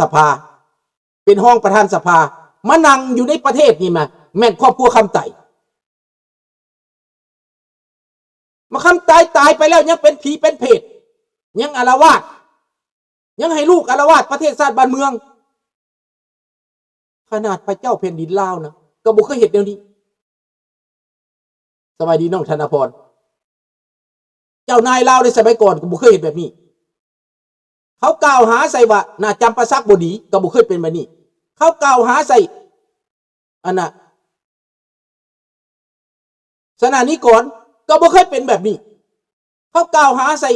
สภาเป็นห้องประธานสภามานั่งอยู่ในประเทศนี่มาแม่นครอบครัวคำไต่มาคำไต่ตายไปแล้วยังเป็นผีเป็นเพศยังอาละวาดยังให้ลูกอาละวาดประเทศชาติบ้านเมืองขนาดพระเจ้าแผ่นดินลาวนะก็บ่เคยเห็นแนวนี้สบายดีน้องธนพรเจ้านายลาวในสมัยก่อนก็บ่เคยเห็นแบบนี้เขากล่าวหาใส่ว่าน่าจำประซักบดีก็บ่เคยเป็นแบบนี้เขากล่าวหาใส่อันน่ะสนานี้ก่อนก็บ่เคยเป็นแบบนี้เขากล่าวหาใส่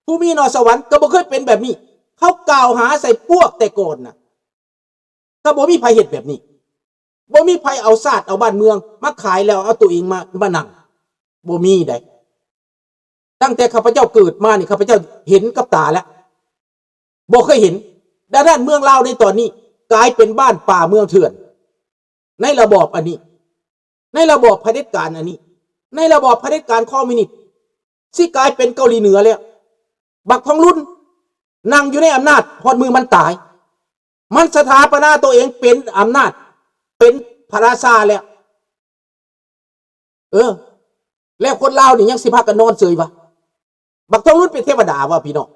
ผู้มีนอสวรรค์ก็บ่เคยเป็นแบบนี้เขากล่าวหาใส่พวกแต่ก่อนน่ะก็บ่มีภัยเฮ็ดแบบนี้บ่มีภัยเอาศาสตร์เอาบ้านเมืองมาขายแล้วเอาตัวเองมานั่งบ่มีได้ตั้งแต่ข้าพเจ้าเกิดมานี่ข้าพเจ้าเห็นกับตาแล้วบ่เคยเห็นด้านเมืองลาวในตอนนี้กลายเป็นบ้านป่าเมืองเถื่อนในระบอบอันนี้ในระบอบเผด็จการอันนี้ในระบอบเผด็จการคอมมิวนิสต์ที่กลายเป็นเกาหลีเหนือแล้วบักทองรุ่นนั่งอยู่ในอำนาจพอดมือมันตายมันสถาปนาตัวเองเป็นอำนาจเป็นพระราชาแล้วแล้วคนลาวนี่ยังสิพากันนอนเฉยวะบักทองรุ่นเป็นเทวดาวะพี่น้อง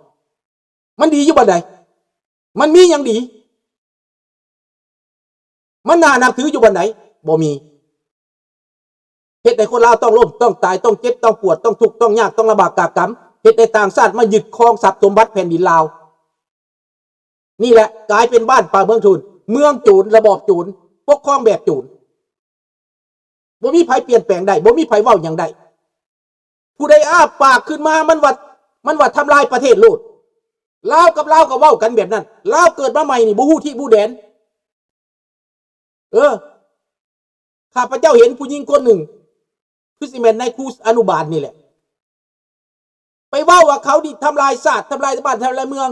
มันดีอยู่บ่ใดมันมีอย่างดีมันน่านับถืออยู่บ่ไหนบ่มีเหตุใดคนลาวต้องล้มต้องตายต้องเจ็บต้องปวดต้องทุกข์ต้องยากต้องลำบากกากกำเหตุใดต่างชาติมายึดครองทรัพย์สมบัติแผ่นดินลาวนี่แหละกลายเป็นบ้านป่าเมืองทุนเมืองจูนระบอบจูนปกครองแบบจูนบ่มีไผเปลี่ยนแปลงได้บ่มีไผเว้าอย่างใดผู้ใดอ้าปากขึ้นมามันว่าทำลายประเทศโลดลาวกับลาวก็เว้ากันแบบนั้นลาวเกิดมาใหม่นี่บ่ฮู้ที่บ่แดนข้าพเจ้าเห็นผู้หญิงคนหนึ่งคือสิแม่นในครูอนุบาลนี่แหละไปเว้าว่าเขาดิทำลายชาติทำลายบ้านทำลายเมือง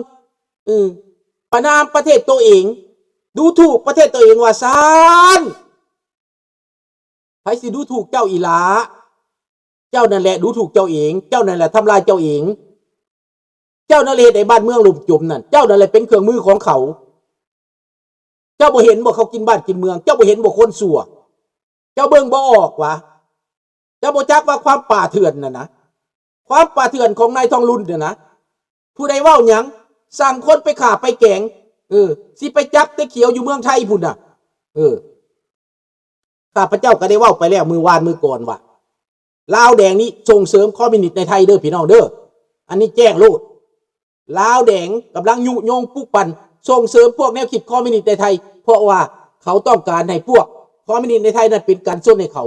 ประณามประเทศตัวเองดูถูกประเทศตัวเองว่าซานไผสิดูถูกเจ้าอีหลาเจ้านั่นแหละดูถูกเจ้าเองเจ้านั่นแหละทำลายเจ้าเองเจ้านั่นแหละในบ้านเมืองลุ่มจุ่มนั่นเจ้านั่นแหละเป็นเครื่องมือของเขาเจ้าบ่เห็นบ่เขากินบ้านกินเมืองเจ้าบ่เห็นบ่คนสั่วเจ้าเบิ่งบ่ออกวะเจ้าบ่จักว่าความป่าเถื่อนน่ะนะความป่าเถื่อนของนายทองรุ่นเนี่ยนะผู้ใดเว้าหยังสั่งคนไปฆ่าไปแกงสิไปจับตะเขียวอยู่เมืองไทยพุ่นน่ะข้าพเจ้าก็ได้เว้าไปแล้วมือวานมือก่อนว่าลาวแดงนี้ส่งเสริมคอมมิวนิสต์ในไทยเด้อพี่น้องเด้ออันนี้แจ้งโลดลาวแดงกำลังยุยงปลุกปั่นส่งเสริมพวกแนวคิดคอมมิวนิสต์ในไทยเพราะว่าเขาต้องการให้พวกคอมมิวนิสต์ในไทยนั้นเป็นการส้นให้เขา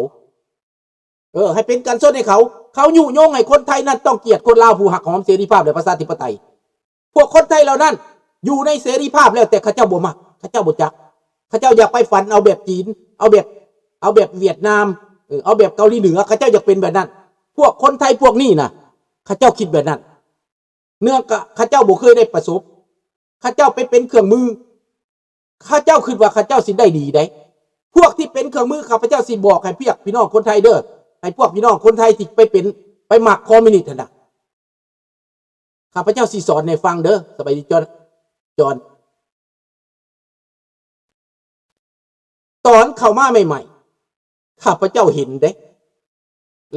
ให้เป็นการส้นให้เขายุยงให้คนไทยนั้นต้องเกลียดคนลาวผู้หักหอมเสรีภาพและประชาธิปไตยพวกคนไทยเหล่านั้นอยู่ในเสรีภาพแล้วแต่ข้าเจ้าบ่มักข้าเจ้าบ่จักข้าเจ้าอยากไปฝันเอาแบบจีนเอาแบบเวียดนามเอาแบบเกาหลีเหนือข้าเจ้าอยากเป็นแบบนั้นพวกคนไทยพวกนี้นะข้าเจ้าคิดแบบนั้นเนื่องจากข้าเจ้าบ่เคยได้ประสบข้าเจ้าไปเป็นเครื่องมือข้าเจ้าคิดว่าข้าเจ้าสิได้ดีได้พวกที่เป็นเครื่องมือข้าพเจ้าสิบอกให้พี่น้องคนไทยเด้อให้พวกพี่น้องคนไทยที่ไปหมักคอมมิวนิสต์น่ะข้าพเจ้าสิสอนให้ฟังเด้อสบายดีจอนตอนเข้ามาใหม่ๆข้าพเจ้าเห็นเด้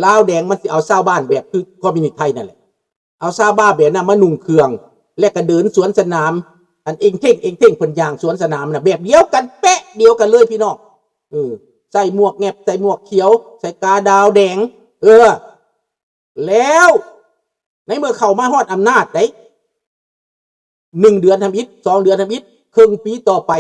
ลาวแดงมันสิเอาชาวบ้านแบบคือคอมมิวนิสต์ไทยนั่นแหละเอาชาวบ้านแบบนั้นมานุ่งเครื่องและก็เดินสวนสนามอันเองเท่งเพิ่นย่างสวนสนามน่ะแบบเดียวกันเป๊ะเดียวกันเลยพี่น้องใส่หมวกแงบใส่หมวกเขียวใส่กาดาวแดงแล้วในเมื่อเข้ามาฮอดอำนาจได้1 เดือนทำอิฐ2 เดือนทำอิฐครึ่งปีต่อไป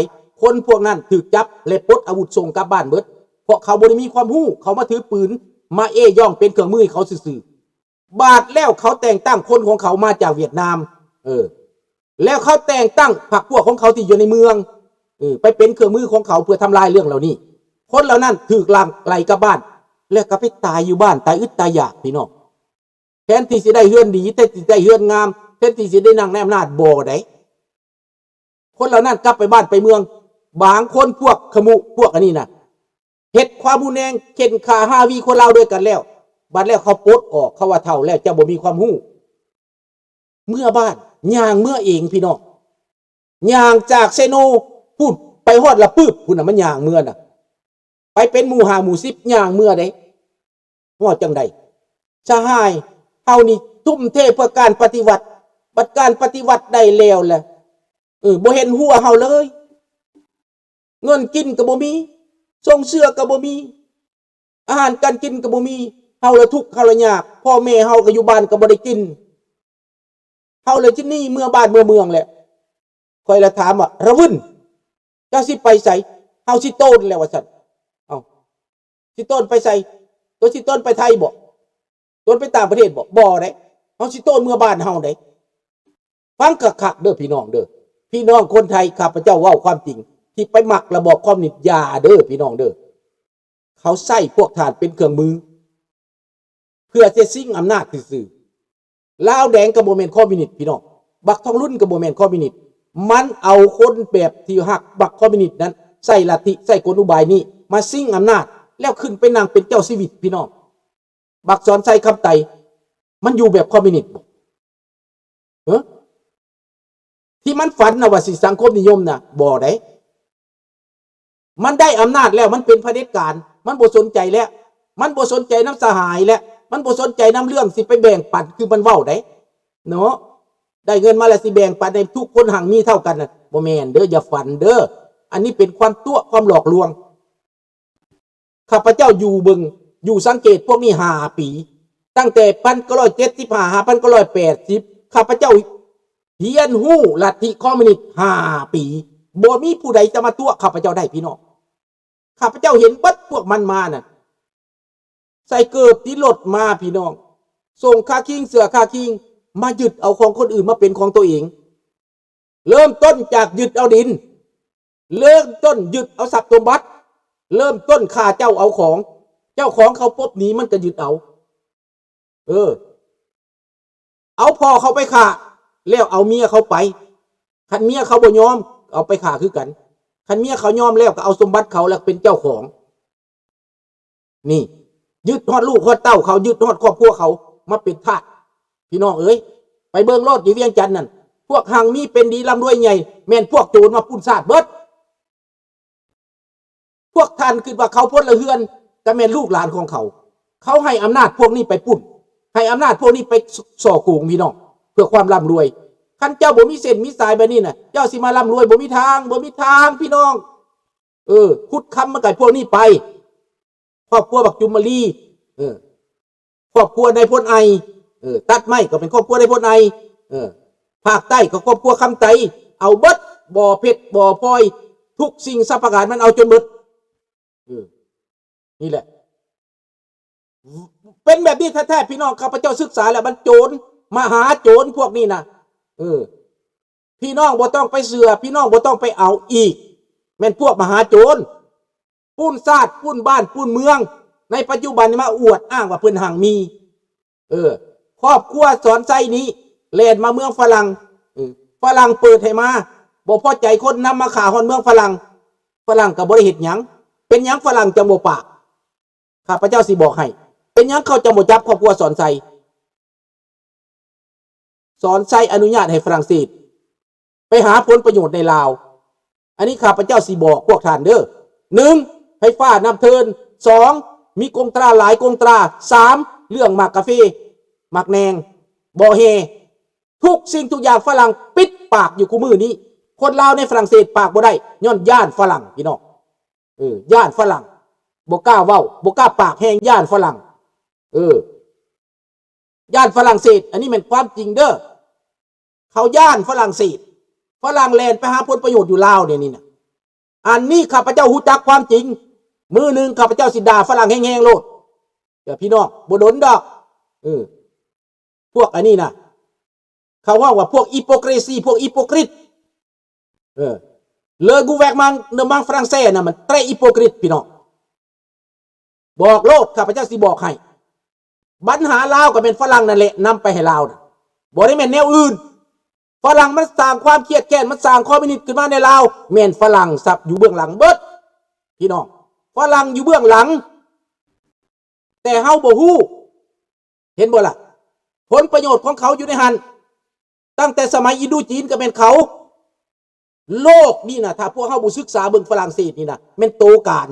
คนพวกนั้นถูกจับและปลดอาวุธส่งกลับบ้านเบิดเพราะเขาบ่ได้มีความรู้เขามาถือปืนมาย่องเป็นเครื่องมือเขาซื่อๆบาดแล้วเขาแต่งตั้งคนของเขามาจากเวียดนามแล้วเขาแต่งตั้งพรรคพวกของเขาที่อยู่ในเมืองไปเป็นเครื่องมือของเขาเพื่อทำลายเรื่องเหล่านี้คนเหล่านั้นถูกลังไกลกลับบ้านแล้วก็ไปตายอยู่บ้านตายอึดตายอยากพี่น้องแทนที่สิได้เฮือนดีแทนที่สิได้เฮือนงามแทนที่สิได้นั่งในอำนาจบ่ได้คนเหล่านั้นกลับไปบ้านไปเมืองบางคนพวกขมุพวกอันนี้น่ะเฮ็ดความรุนแรงเข็นฆ่าฮาวีคนลาวด้วยกันแล้วบัดแล้วเขาปลดออกเขาว่าเฒ่าแล้วเจ้าบ่มีความรู้เมื่อบ้านย่างเมื่อเองพี่น้อง ย่างจากเซโนพูดไปฮอดละปืบพุ่นน่ะมันย่างเมื่อน่ะไปเป็นหมู่5หมู่10ย่างเมื่อได้ฮอดจังได๋สหายเฮานี่ทุ่มเทเพื่อการปฏิวัติบัดการปฏิวัติได้แล้วแหละบ่เห็นหัวเฮาเลยเงินกินก็บ่มีส่งเสื้อก็บ่มีอาหารการกินก็บ่มีเฮาละทุกข์เฮาละยากพ่อแม่เฮาก็อยู่บ้านก็บ่ได้กินเฮาเลยที่นี่เมื่อบ้านเมื่อเมืองแหละค่อยละถามว่าระวุ่นเจ้าสิไปไสเฮาสิโตนแล้วว่าซั่นเอ้าสิโตนไปไสตัวสิโตนไปไทยบ่โตนไปต่างประเทศบ่ได้เฮาสิโตนเมื่อบ้านเฮาได้ฟังคักๆเด้อพี่น้องเด้อพี่น้องคนไทยข้าพเจ้าเว้าความจริงที่ไปหมักระบอบคอมมิวนิสต์อย่าเด้อพี่น้องเด้อเขาใส่พวกทหารเป็นเครื่องมือเพื่อจะซิ่งอำนาจซื่อๆลาวแดงกับโมเมนต์คอมมิวนิสต์พี่น้องบักทองรุ่นกับโมเมนต์คอมมิวนิสต์มันเอาคนแบบที่หักบักคอมมิวนิสต์นั้นใส่ลัทธิใส่กลอุบายนี้มาซิ่งอำนาจแล้วขึ้นไปนั่งเป็นเจ้าชีวิตพี่น้องบักสอนใส่คำไตมันอยู่แบบคอมมิวนิสต์ที่มันฝันนะว่าสิสังคมนิยมนะบ่ได้มันได้อำนาจแล้วมันเป็นเผด็จการมันบ่สนใจแล้วมันบ่สนใจน้ำสหายแล้วมันบ่สนใจน้ำเรื่องสิไปแบ่งปันคือมันเว้าได้เนาะได้เงินมาแล้วสิแบ่งปันให้ทุกคนหังมีเท่ากันน่ะบ่แม่นเด้ออย่าฝันเด้ออันนี้เป็นความตัวความหลอกลวงข้าพเจ้าอยู่เบิ่งอยู่สังเกตพวกนี้5 ปีตั้งแต่1975 1980ข้าพเจ้าเรียนรู้ลัทธิคอมมิวนิสต์5 ปีบ่มีผู้ใดจะมาตัวข้าพเจ้าได้พี่น้องข้าพเจ้าเห็นบัดพวกมันมาน่ะใส่เกิบที่รถมาพี่น้องส่งค่าคิงเสือค่าคิงมายึดเอาของคนอื่นมาเป็นของตัวเองเริ่มต้นจากยึดเอาดินเริ่มต้นยึดเอาทรัพย์สมบัติเริ่มต้นฆ่าเจ้าเอาของเจ้าของเขาปุ๊บหนีมันก็ยึดเอาเอาพ่อเขาไปฆ่าแล้วเอาเมียเขาไปคันเมียเขาบ่ยอมเอาไปฆ่าคือกันคันเมียเขายอมแล้วก็เอาสมบัติเขาแล้วเป็นเจ้าของนี่ยึดฮอดลูกฮอดเต้าเขายึดฮอดครอบครัวเขามาเป็นทาสพี่น้องเอ้ยไปเบิ่งโลดอยู่เวียงจันทน์นั่นพวกหังมีเป็นดีร่ำรวยใหญ่แม่นพวกโจรมาปุ้นซาดเบิดพวกท่านคิดว่าเขาพ้นละเฮือนก็แม่นลูกหลานของเขาเขาให้อำนาจพวกนี้ไปปุ้นให้อำนาจพวกนี้ไปส่อโกงพี่น้องเพื่อความร่ำรวยคันเจ้าบ่มีเส้นมีสายแบบนี้น่ะเจ้าสิมาร่ำรวยบ่มีทางพี่น้องขุดคำมาไก่พวกนี้ไปครอบครัวบักจุมมาลีครอบครัวนายพลไอตัดไม้ก็เป็นครอบครัวนายพลไอภาคใต้ก็ครอบครัวคำไตเอาเบิดบ่อเพชรบ่อพลอยทุกสิ่งทรัพยากรมันเอาจนเบิดนี่แหละเป็นแบบนี้แท้ๆพี่น้องข้าพเจ้าศึกษาแล้วมันโจรมาหาโจรพวกนี้นะพี่น้องบ่ต้องไปเสือพี่น้องบ่ต้องไปเอาอีกแม่นพวกมหาโจรปุ้นซาดปุ้นบ้านปุ้นเมืองในปัจจุบันนี้มาอวดอ้างว่าเพิ่นหังมีครอบครัวสอนใจนี้แล่นมาเมืองฝรั่งฝรั่งเปิดให้มาบ่พอใจคนนำมาข่าฮอนเมืองฝรั่งก็บ่ได้เฮ็ดหยังเป็นหยังฝรั่งจังบ่ปากข้าพเจ้าสิบอกให้เป็นหยังเขาจังบ่จับครอบครัวสอนใจอนุญาตให้ฝรั่งเศสไปหาผลประโยชน์ในลาวอันนี้ข้าพเจ้าสิบอกพวกท่านเด้อ1ไฟฟ้าน้ำเทิน2มีกงตราหลายกงตรา3เรื่องหมากกาแฟหมากแนงบ่อเฮทุกสิ่งทุกอย่างฝรั่งปิดปากอยู่คู่มือนี้คนลาวในฝรั่งเศสปากบ่ได้ย้อนย่านฝรั่งพี่น้องย่านฝรั่งบ่กล้าเว้าบ่กล้าปากแห้งย่านฝรั่งย่านฝรั่งเศสอันนี้เป็นความจริงเด้อเขาย่านฝรั่งเศสฝรั่งแลนไปหาผลประโยชน์อยู่ลาวเนี่ยนี่นะอันนี้ข้าพเจ้าฮู้จักความจริงมือหนึ่งข้าพเจ้าสิด่าฝรั่งแห้งๆโลดเดี๋ยวพี่น้องบ่ดนดอกพวกอันนี้นะเขาว่าพวกอิโปครีซีพวกอิโปคริตle gouvernement de man français นะมัน très hypocrite พี่น้องบอกโลดข้าพเจ้าสิบอกให้ปัญหาลาวก็เป็นฝรั่งนั่นแหละนำไปให้ลาวบ่ได้แม่นแนวอื่นฝรั่งมันสร้างความเครียดแค้นมันสร้างคอมมิวนิสต์ขึ้นมาในลาวแม่นฝรั่งซับอยู่เบื้องหลังเบิดพี่น้องฝรั่งอยู่เบื้องหลังแต่เฮาบ่ฮู้เห็นบ่ล่ะผลประโยชน์ของเขาอยู่ในหันตั้งแต่สมัยอินโดจีนก็เป็นเขา โลกนี่นะถ้าพวกเขาบุศึกษาเบิ่งฝรั่งเศสนี่นะแม่นโตการ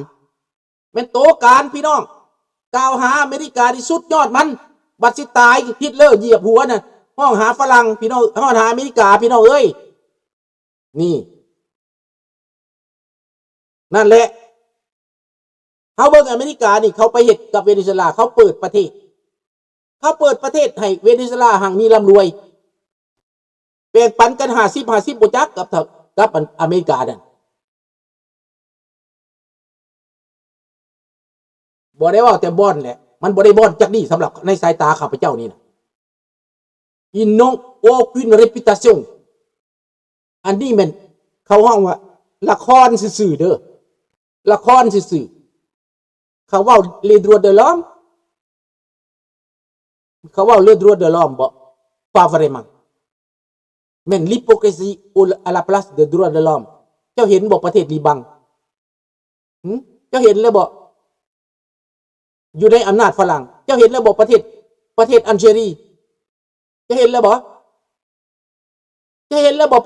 แม่นโตการพี่น้องกล่าวหาอเมริกาที่สุดยอดมันบัดสิตายฮิตเลอร์เหยียบหัวน่ะห้องหาฝรั่งพี่น้องห้องหาอเมริกาพี่น้องเอ้ยนี่นั่นแหละเขาเบิ่งอเมริกานี่เขาไปเฮ็ดกับเวเนซุเอลาเขาเปิดประเทศให้เวเนซุเอลาห่างมีร่ำรวยแบ่งปันกัน50บ่จักกับอเมริกานั่นบ่ได้ว่าแต่บ่อนแหละมันบ่ได้บ่อนจักนี่สำหรับในสายตาข้าพเจ้านี่นะils n'ont aucune réputation อันนี้มันเขาห้องว่าละครซื่อๆเด้อละครซื่อๆเขาว่าles droits de l'hommeเขาว่าles droits de l'hommeบ่ pas vraiment mais l'hypocrisie à la place de droits de l'homme เจ้าเห็นบ่ประเทศลีบังเจ้าเห็นแล้วบ่อยู่ในอำนาจฝรั่งเจ้าเห็นแล้วบ่ประเทศอัลจีรีจะเห็นแล้วบ่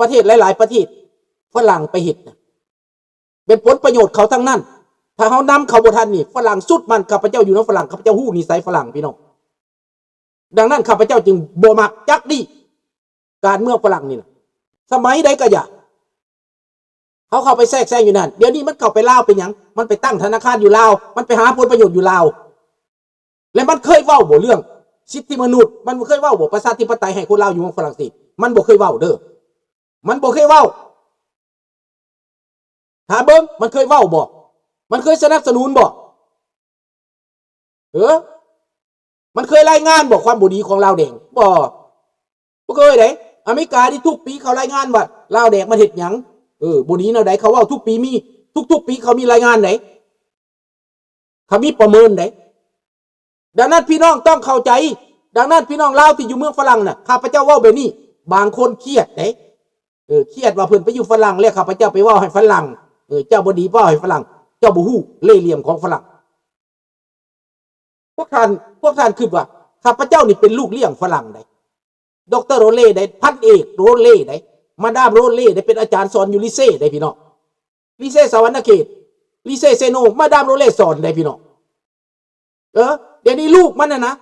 ประเทศหลายๆประเทศฝรั่งไปเฮ็ดนะเป็นผลประโยชน์เขาทั้งนั้นถ้าเขานำเขาบ่ทันนี่ฝรั่งสุดมันข้าพเจ้าอยู่ในฝรั่งข้าพเจ้าฮู้นิสัยฝรั่งพี่น้องดังนั้นข้าพเจ้าจึงบ่มักจักดีการเมืองฝรั่งนี่นะสมัยใดก็อย่าเขาเข้าไปแทรกแซงอยู่นั่นเดี๋ยวนี้มันเข้าไปลาวเป็นหยังมันไปตั้งธนาคารอยู่ลาวมันไปหาผลประโยชน์อยู่ลาวและมันเคยเว้าบ่เรื่องสิทธิมนุษย์มันบ่เคยเว้าบ่ประชาธิปไตยให้คนลาวอยู่ของฝรั่งเศสมันบ่เคยเว้าเด้อมันบ่เคยเว้าถ้าเบิ่งมันเคยเว้าบ่มันเคยสนับสนุนบ่มันเคยรายงานบ่ความบ่ดีของลาวแดงบ่เคยเด้อเมริกาที่ทุกปีเขารายงานว่าลาวแดงมันเฮ็ดหยังบ่ดีแนวใดเขาเว้าทุกปีมีทุกปีเขามีรายงานไหนเขามีประเมินไหนดังนั้นพี่น้องต้องเข้าใจดังนั้นพี่น้องลาวที่อยู่เมืองฝรั่งน่ะข้าพเจ้าเว้าแบบนี้บางคนเครียดเด้เครียดว่าเพิ่นไปอยู่ฝรั่งแล้วข้าพเจ้าไปเว้าให้ฝรั่งเจ้าบ่ดีเว้าให้ฝรั่งเจ้าบ่ฮู้เล่ห์เหลี่ยมของฝรั่งพวกท่านคิดว่าข้าพเจ้านี่เป็นลูกเลี้ยงฝรั่งได้ดร.โรเล่ได้พันเอกโรเล่ได้มาดามโรเล่ได้เป็นอาจารย์สอนอยู่ลิเซ่ได้พี่น้องลิเซ่สวรรณเขตลิเซ่เซโนมาดามโรเล่สอนได้พี่น้องเดี๋ยวนี้ลูกมันนะ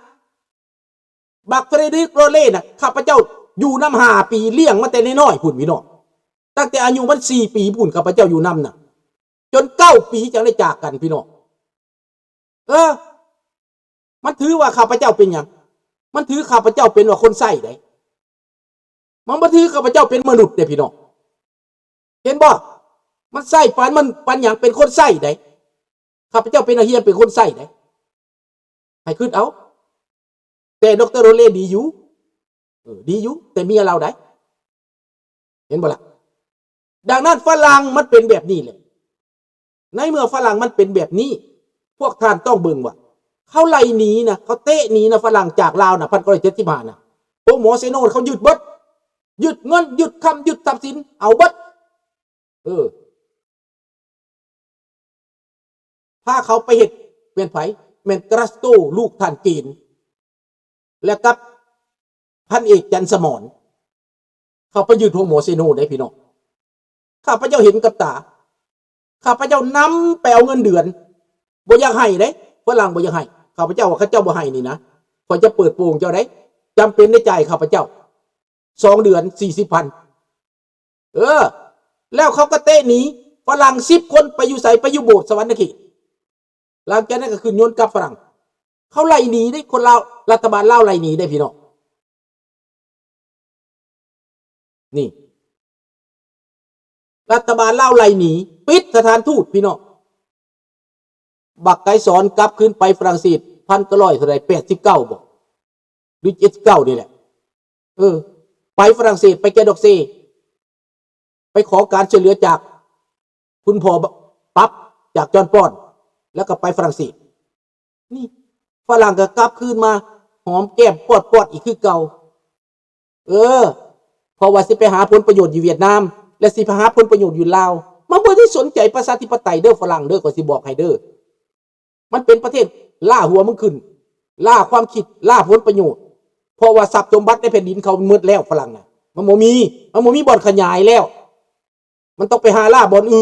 บักเฟรเดริกโรเล่น่ะข้าพเจ้าอยู่นำ5 ปีเลี้ยงมาแต่น้อยๆพุ่นพี่น้องตั้งแต่อายุมัน4 ปีพุ่นข้าพเจ้าอยู่นำน่ะจน9 ปีจังได้จากกันพี่น้องมันถือว่าข้าพเจ้าเป็นหยังมันถือข้าพเจ้าเป็นว่าคนไส้ได้มันบ่ถือข้าพเจ้าเป็นมนุษย์เด้พี่น้องเห็นบ่มันไส้ปานหยังเป็นคนไส้ได้ข้าพเจ้าเป็นอาเฮียนเป็นคนไส้ได้ให้ขึ้นเอาแต่ดร.โรเล่ดีอยู่แต่เมียเราได้เห็นบ่ล่ะดังนั้นฝรั่งมันเป็นแบบนี้แหละในเมื่อฝรั่งมันเป็นแบบนี้พวกท่านต้องเบิ่งว่าเขาไล่หนีนะเขาเตะหนีนะฝรั่งจากลาวนะ1975นะโอ้หมอเซโนเขายึดเบิดยึดเงินยึดคำยึดทรัพย์สินเอาเบิดถ้าเขาไปเฮ็ดเป็นไผแม่นกราสโตลูกท่านเกณฑ์และกับพันเอกจันทร์สมรเขาไปยืดหัวหมอเซโนได้พี่น้องข้าพเจ้าเห็นกับตาข้าพเจ้านำไปเอาเงินเดือนบ่อยากให้เด้ฝรั่งบ่อยากให้ข้าพเจ้าว่าข้าเจ้าบ่ให้นี่นะพอจะเปิดโปงเจ้าได้จำเป็นได้จ่ายข้าพเจ้า2 เดือน 40,000แล้วเขาก็เตะหนีฝรั่ง10 คนไปอยู่ไสไปอยู่โบสถ์สวรรณเขตหลังจากนั้นก็ขึ้นยนต์กับฝรั่งเขาไล่หนีได้คนลาวรัฐบาลลาวไล่หนีได้พี่น้องนี่รัฐบาลลาวไล่หนีปิดสถานทูตพี่น้องบักไกสอนกลับขึ้นไปฝรั่งเศส1,900เท่าไหร่89บ่หรือ79นี่แหละไปฝรั่งเศสไปแกดอกเซไปขอการช่วยเหลือจากคุณพ่อปั๊บจากจอห์นปอนแล้วก็ไปฝรั่งเศสนี่ฝรั่งก็กลับคืนมาหอมแก้มปอดอีกคือเก่าเพราะว่าสิไปหาผลประโยชน์อยู่เวียดนามและสิไปหาผลประโยชน์อยู่ลาวมันบ่ได้สนใจประชาธิปไตยเด้อฝรั่งเด้อก็สิบอกให้เด้อมันเป็นประเทศล่าหัวมึงขึ้นล่าความคิดล่าผลประโยชน์เพราะว่าทรัพย์สมบัติในแผ่นดินเขาหมดแล้วฝรั่งน่ะมันบ่มีบ่อนขยายแล้ว มันต้องไปหาล่าบอลอื่น